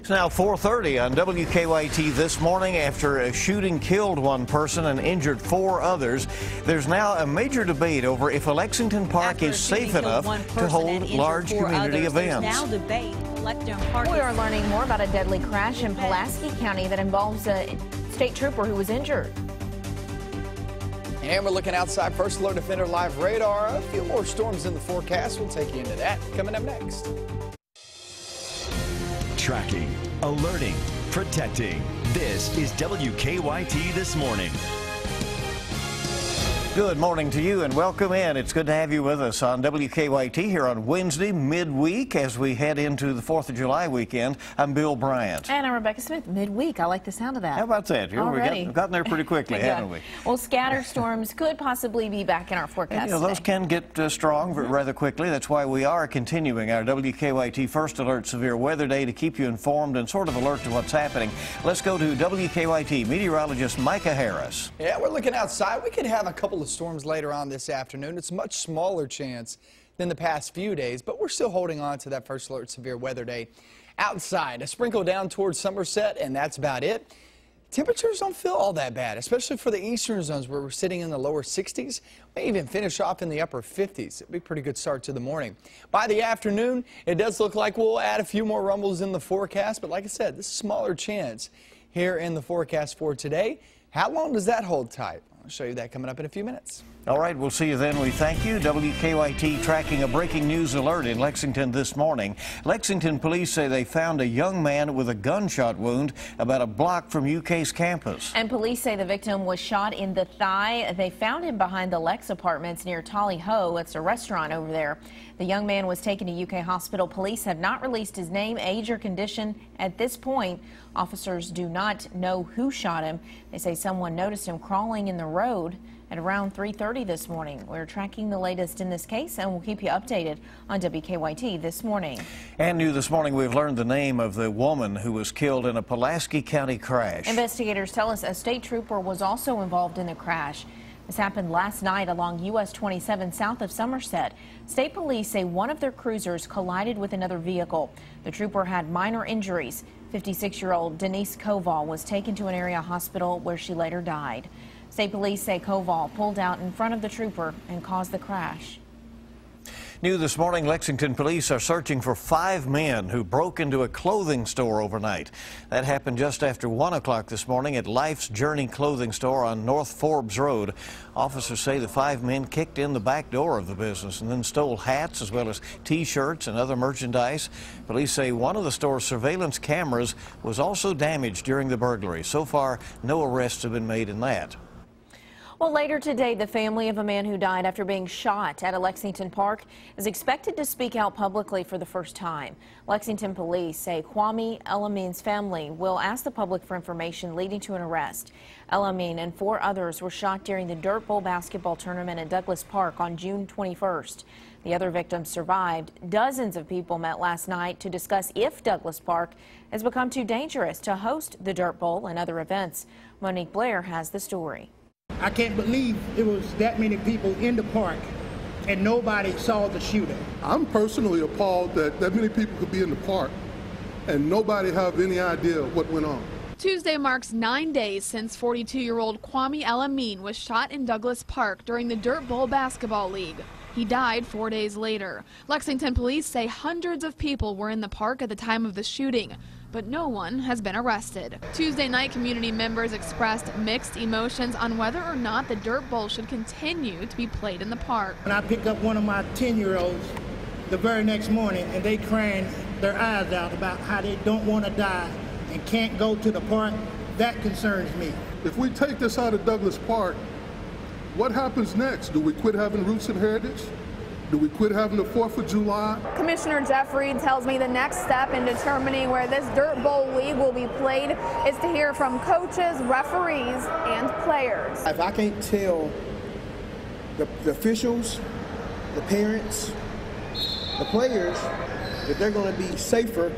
It's now 4:30 on WKYT this morning. After a shooting killed one person and injured 4 others, there's now a major debate over if a Lexington Park is safe enough to hold large community events. Now debate. Park. We are learning more about a deadly crash in Pulaski County that involves a state trooper who was injured. And we're looking outside First Alert Defender Live radar. A few more storms in the forecast. We'll take you into that coming up next. Tracking, alerting, protecting. This is WKYT This Morning. Good morning to you and welcome in. It's good to have you with us on WKYT here on Wednesday midweek as we head into the 4th of July weekend. I'm Bill Bryant. And I'm Rebecca Smith. Midweek. I like the sound of that. How about that? We've gotten there pretty quickly, haven't we? Well, scattered storms could possibly be back in our forecast. And, those can get strong rather quickly. That's why we are continuing our WKYT First Alert Severe Weather Day to keep you informed and sort of alert to what's happening. Let's go to WKYT meteorologist Micah Harris. Yeah, we're looking outside. We could have a couple of storms later on this afternoon. It's a much smaller chance than the past few days, but we're still holding on to that First Alert Severe Weather Day. Outside, a sprinkle down towards Somerset, and that's about it. Temperatures don't feel all that bad, especially for the eastern zones where we're sitting in the lower 60s. May even finish off in the upper 50s. It'd be a pretty good start to the morning. By the afternoon, it does look like we'll add a few more rumbles in the forecast, but like I said, this is a smaller chance here in the forecast for today. How long does that hold tight? I'll show you that coming up in a few minutes. All right, we'll see you then. We thank you. WKYT tracking a breaking news alert in Lexington this morning. Lexington police say they found a young man with a gunshot wound about a block from UK's campus. And police say the victim was shot in the thigh. They found him behind the Lex Apartments near Tally Ho. It's a restaurant over there. The young man was taken to UK Hospital. Police have not released his name, age, or condition at this point. Officers do not know who shot him. They say someone noticed him crawling in the road at around 3:30 this morning. We're tracking the latest in this case, and we'll keep you updated on WKYT This Morning. And new this morning, we've learned the name of the woman who was killed in a Pulaski County crash. Investigators tell us a state trooper was also involved in the crash. This happened last night along US 27 south of Somerset. State police say one of their cruisers collided with another vehicle. The trooper had minor injuries. 56-year-old Denise Koval was taken to an area hospital where she later died. State police say Koval pulled out in front of the trooper and caused the crash. New this morning, Lexington police are searching for 5 men who broke into a clothing store overnight. That happened just after 1 o'clock this morning at Life's Journey clothing store on North Forbes Road. Officers say the 5 men kicked in the back door of the business and then stole hats as well as T-shirts and other merchandise. Police say one of the store's surveillance cameras was also damaged during the burglary. So far, no arrests have been made in that. Well, later today, the family of a man who died after being shot at a Lexington park is expected to speak out publicly for the first time. Lexington police say Kwame Elamin's family will ask the public for information leading to an arrest. Elamin and 4 others were shot during the Dirt Bowl basketball tournament at Douglas Park on June 21st. The other victims survived. Dozens of people met last night to discuss if Douglas Park has become too dangerous to host the Dirt Bowl and other events. Monique Blair has the story. I can't believe it was that many people in the park and nobody saw the shooting. I'm personally appalled that many people could be in the park and nobody have any idea what went on. Tuesday marks 9 days since 42-year-old Kwame Elamin was shot in Douglas Park during the Dirt Bowl Basketball League. He died 4 days later. Lexington police say hundreds of people were in the park at the time of the shooting, but no one has been arrested. Tuesday night, community members expressed mixed emotions on whether or not the Dirt Bowl should continue to be played in the park. When I picked up one of my 10-year-olds the very next morning and they crying their eyes out about how they don't want to die and can't go to the park, that concerns me. If we take this out of Douglas Park, what happens next? Do we quit having roots and heritage? Do we quit having the 4th of July? Commissioner Jeff Reed tells me the next step in determining where this Dirt Bowl League will be played is to hear from coaches, referees, and players. If I can't tell the officials, the parents, the players that they're going to be safer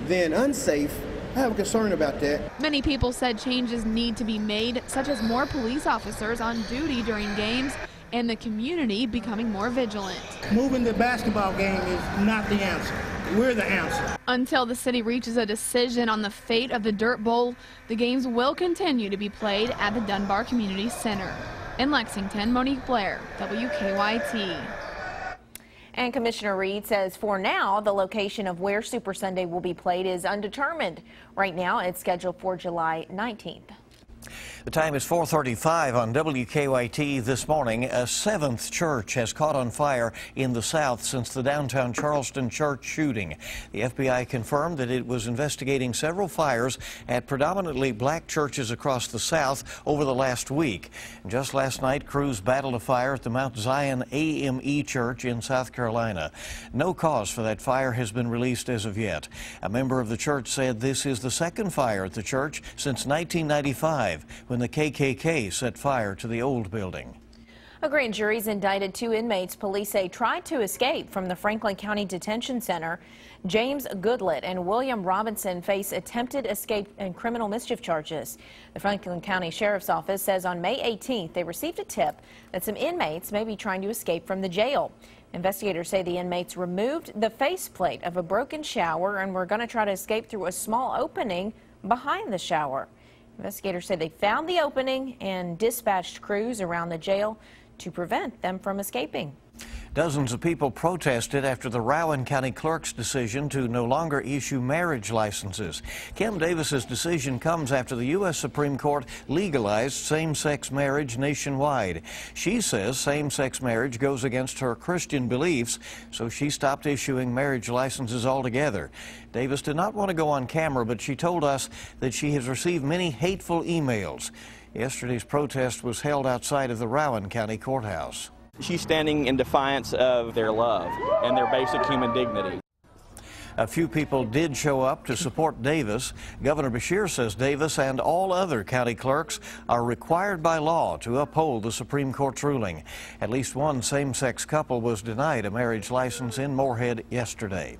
than unsafe, I have a concern about that. Many people said changes need to be made, such as more police officers on duty during games and the community becoming more vigilant. Moving the basketball game is not the answer. We're the answer. Until the city reaches a decision on the fate of the Dirt Bowl, the games will continue to be played at the Dunbar Community Center. In Lexington, Monique Blair, WKYT. And Commissioner Reed says for now, the location of where Super Sunday will be played is undetermined. Right now, it's scheduled for July 19th. The time is 4:35 on WKYT this morning. A seventh church has caught on fire in the South since the downtown Charleston church shooting. The FBI confirmed that it was investigating several fires at predominantly black churches across the South over the last week. Just last night, crews battled a fire at the Mount Zion AME Church in South Carolina. No cause for that fire has been released as of yet. A member of the church said this is the second fire at the church since 1995, when the KKK set fire to the old building. A grand jury's indicted 2 inmates police say tried to escape from the Franklin County Detention Center. James Goodlett and William Robinson face attempted escape and criminal mischief charges. The Franklin County Sheriff's Office says on May 18th they received a tip that some inmates may be trying to escape from the jail. Investigators say the inmates removed the faceplate of a broken shower and were going to try to escape through a small opening behind the shower. Investigators say they found the opening and dispatched crews around the jail to prevent them from escaping. Dozens of people protested after the Rowan County Clerk's decision to no longer issue marriage licenses. Kim Davis's decision comes after the U.S. Supreme Court legalized same-sex marriage nationwide. She says same-sex marriage goes against her Christian beliefs, so she stopped issuing marriage licenses altogether. Davis did not want to go on camera, but she told us that she has received many hateful emails. Yesterday's protest was held outside of the Rowan County Courthouse. She's standing in defiance of their love and their basic human dignity. A few people did show up to support Davis. Governor Beshear says Davis and all other county clerks are required by law to uphold the Supreme Court's ruling. At least one same-sex couple was denied a marriage license in Moorhead yesterday.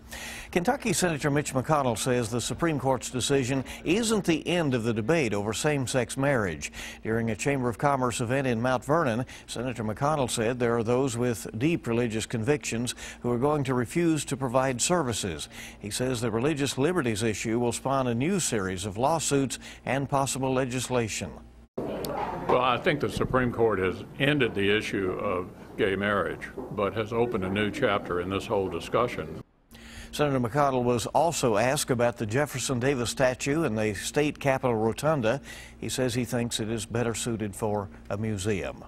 Kentucky Senator Mitch McConnell says the Supreme Court's decision isn't the end of the debate over same-sex marriage. During a Chamber of Commerce event in Mount Vernon, Senator McConnell said there are those with deep religious convictions who are going to refuse to provide services. He says the religious liberties issue will spawn a new series of lawsuits and possible legislation. Well, I think the Supreme Court has ended the issue of gay marriage, but has opened a new chapter in this whole discussion. Senator McConnell was also asked about the Jefferson Davis statue in the state capitol rotunda. He says he thinks it is better suited for a museum.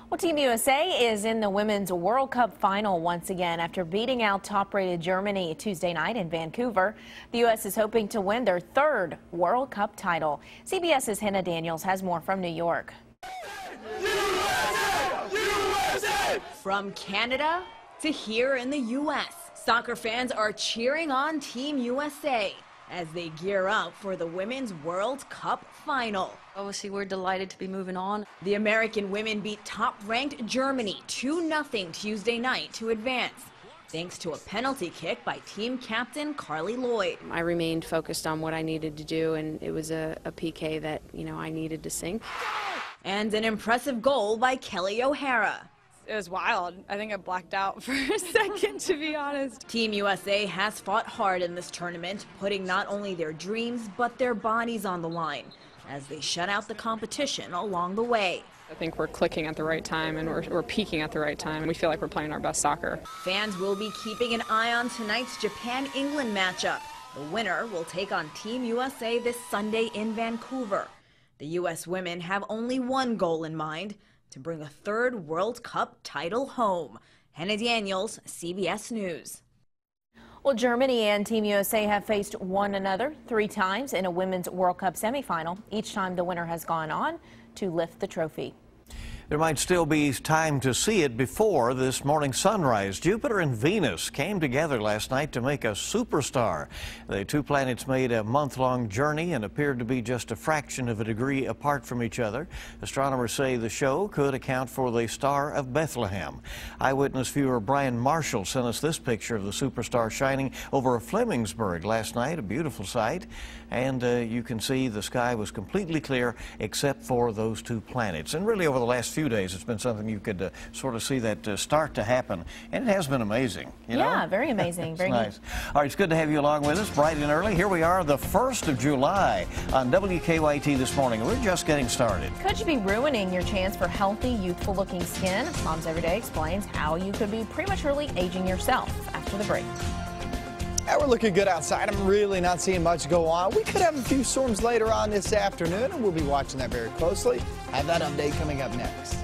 Well, Team USA is in the Women's World Cup final once again after beating out top-rated Germany Tuesday night in Vancouver. The U.S. is hoping to win their 3rd World Cup title. CBS's Hannah Daniels has more from New York. USA! USA! From Canada to here in the U.S., soccer fans are cheering on Team USA as they gear up for the Women's World Cup final. Obviously, we're delighted to be moving on. The American women beat top-ranked Germany 2-0 Tuesday night to advance, thanks to a penalty kick by team captain Carly Lloyd. I remained focused on what I needed to do, and it was a PK that, I needed to sink. And an impressive goal by Kelly O'Hara. It was wild. I think I blacked out for a second, to be honest. Team USA has fought hard in this tournament, putting not only their dreams, but their bodies on the line, as they shut out the competition along the way. I think we're clicking at the right time, and we're peaking at the right time, and we feel like we're playing our best soccer. Fans will be keeping an eye on tonight's Japan-England matchup. The winner will take on Team USA this Sunday in Vancouver. The U.S. women have only one goal in mind: to bring a 3rd World Cup title home. Hannah Daniels, CBS News. Well, Germany and Team USA have faced one another 3 times in a Women's World Cup semifinal. Each time the winner has gone on to lift the trophy. There might still be time to see it before this morning's sunrise. Jupiter and Venus came together last night to make a superstar. The 2 planets made a month-long journey and appeared to be just a fraction of a degree apart from each other. Astronomers say the show could account for the Star of Bethlehem. Eyewitness viewer Brian Marshall sent us this picture of the superstar shining over Flemingsburg last night, a beautiful sight. And you can see the sky was completely clear except for those 2 planets. And really over the last few few days, it's been something you could sort of see that start to happen. And it has been amazing. Yeah, very amazing. Very nice. All right, it's good to have you along with us bright and early. Here we are, the 1st of July on WKYT this morning. We're just getting started. Could you be ruining your chance for healthy, youthful-looking skin? Moms Every Day explains how you could be prematurely aging yourself after the break. We're looking good outside. I'm really not seeing much go on. We could have a few storms later on this afternoon, and we'll be watching that very closely. Have that update coming up next.